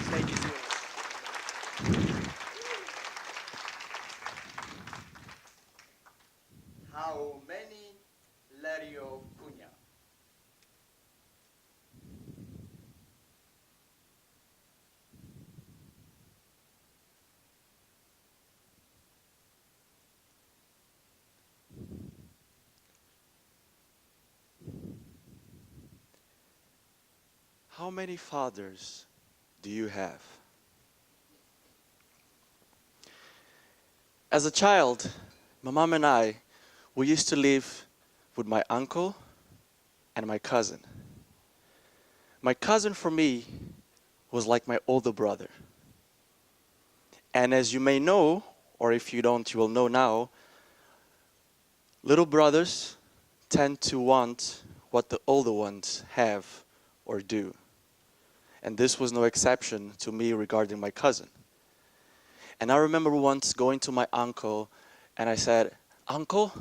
Stage is yours. How many Lerio Cunha? How many fathers do you have? As a child, my mom and I, we used to live with my uncle and my cousin. My cousin for me was like my older brother. And as you may know, or if you don't, you will know now, little brothers tend to want what the older ones have or do. And this was no exception to me regarding my cousin. And I remember once going to my uncle and I said, "Uncle,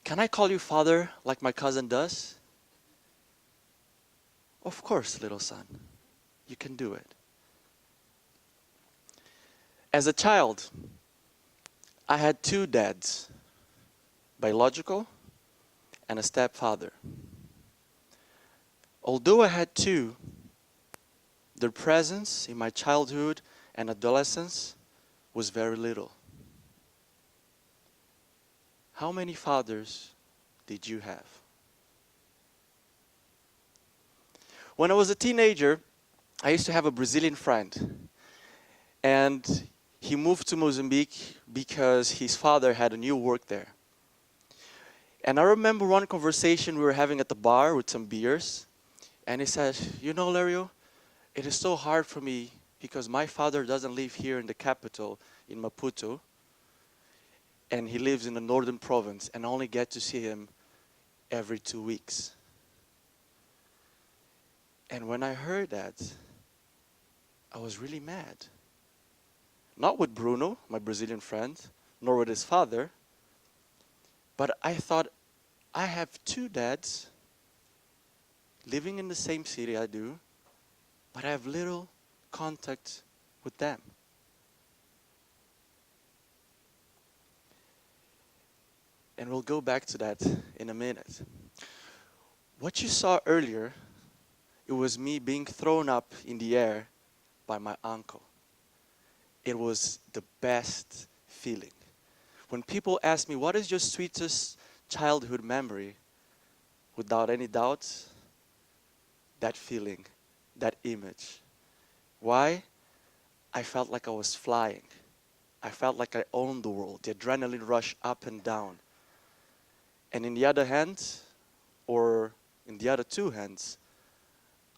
can I call you father like my cousin does?" "Of course, little son, you can do it." As a child, I had two dads, biological and a stepfather. Although I had two, their presence in my childhood and adolescence was very little. How many fathers did you have? When I was a teenager, I used to have a Brazilian friend, and he moved to Mozambique because his father had a new work there. And I remember one conversation we were having at the bar with some beers, and he said, "You know, Lerio, it is so hard for me because my father doesn't live here in the capital, in Maputo, and he lives in the northern province, and I only get to see him every 2 weeks." And when I heard that, I was really mad. Not with Bruno, my Brazilian friend, nor with his father, but I thought, I have two dads living in the same city I do, but I have little contact with them. And we'll go back to that in a minute. What you saw earlier, it was me being thrown up in the air by my uncle. It was the best feeling. When people ask me, what is your sweetest childhood memory? Without any doubt, that feeling, that image. Why? I felt like I was flying. I felt like I owned the world. The adrenaline rush up and down. And in the other hand, or in the other two hands,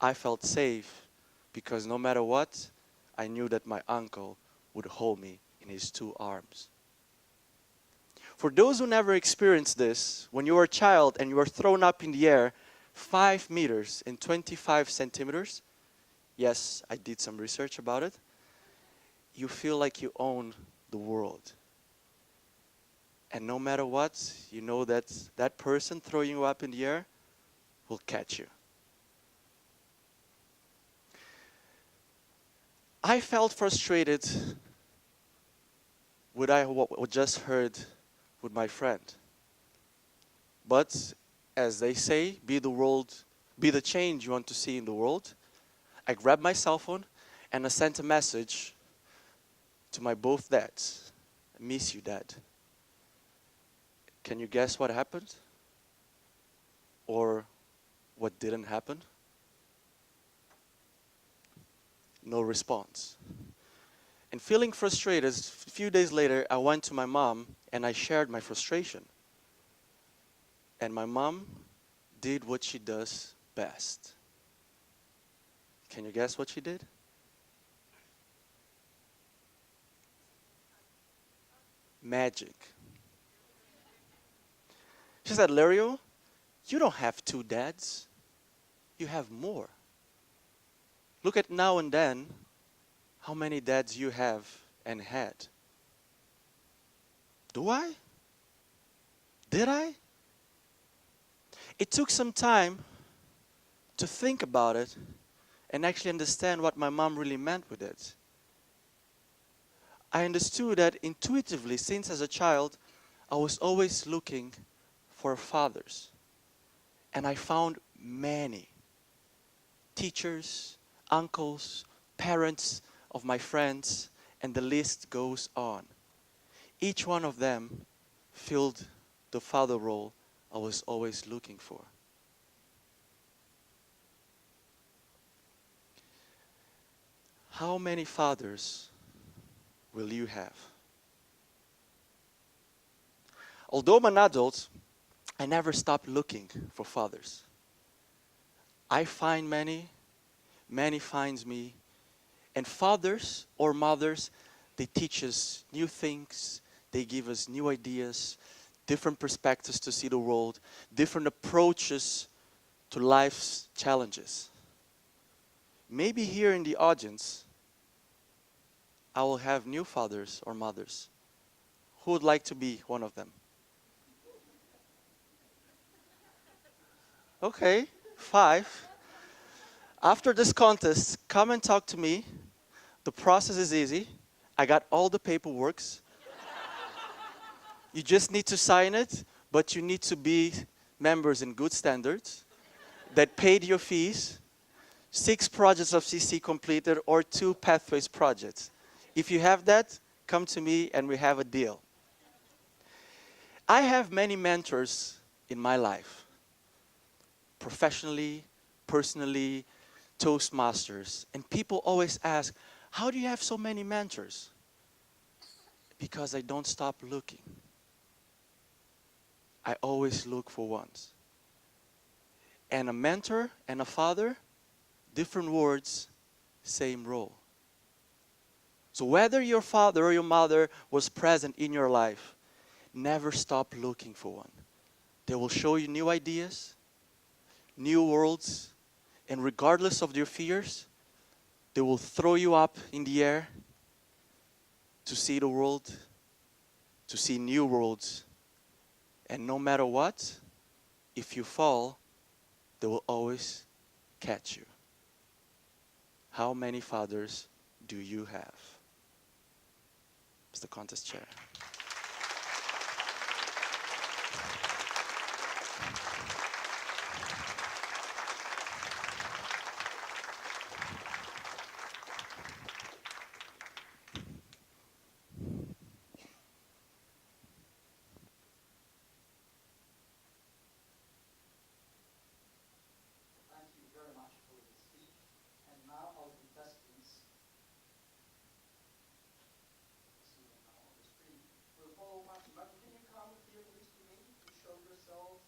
I felt safe because no matter what, I knew that my uncle would hold me in his two arms. For those who never experienced this, when you were a child and you were thrown up in the air 5 meters and 25 centimeters, yes, I did some research about it, you feel like you own the world. And no matter what, you know that that person throwing you up in the air will catch you. I felt frustrated with what just heard with my friend. But as they say, be the change you want to see in the world. I grabbed my cell phone and I sent a message to my both dads. "I miss you, Dad." Can you guess what happened? Or what didn't happen? No response. And feeling frustrated, a few days later, I went to my mom and I shared my frustration. And my mom did what she does best. Can you guess what she did? Magic. She said, "Lerio, you don't have two dads. You have more. Look at now and then how many dads you have and had." Do I? Did I? It took some time, to think about it and actually understand what my mom really meant with it. I understood that intuitively since as a child, I was always looking for fathers. And I found many teachers, uncles, parents of my friends, and the list goes on. Each one of them filled the father role I was always looking for. How many fathers will you have? Although I'm an adult, I never stopped looking for fathers. I find many, many finds me, and fathers or mothers, they teach us new things, they give us new ideas, different perspectives to see the world, different approaches to life's challenges. Maybe here in the audience, I will have new fathers or mothers. Who would like to be one of them? Okay, 5. After this contest, come and talk to me. The process is easy. I got all the paperworks. You just need to sign it, but you need to be members in good standards that paid your fees, 6 projects of CC completed, or 2 Pathways projects. If you have that, come to me and we have a deal. I have many mentors in my life, professionally, personally, Toastmasters. And people always ask, how do you have so many mentors? Because I don't stop looking. I always look for ones. And a mentor and a father, different words, same role. So whether your father or your mother was present in your life, never stop looking for one. They will show you new ideas, new worlds, and regardless of your fears, they will throw you up in the air to see the world, to see new worlds. And no matter what, if you fall, they will always catch you. How many fathers do you have? Mr. Contest Chair. Thank you very much for the speech. And now our contestants, see them now on the screen, will follow Martin. Martin, can you come here please to me to show yourselves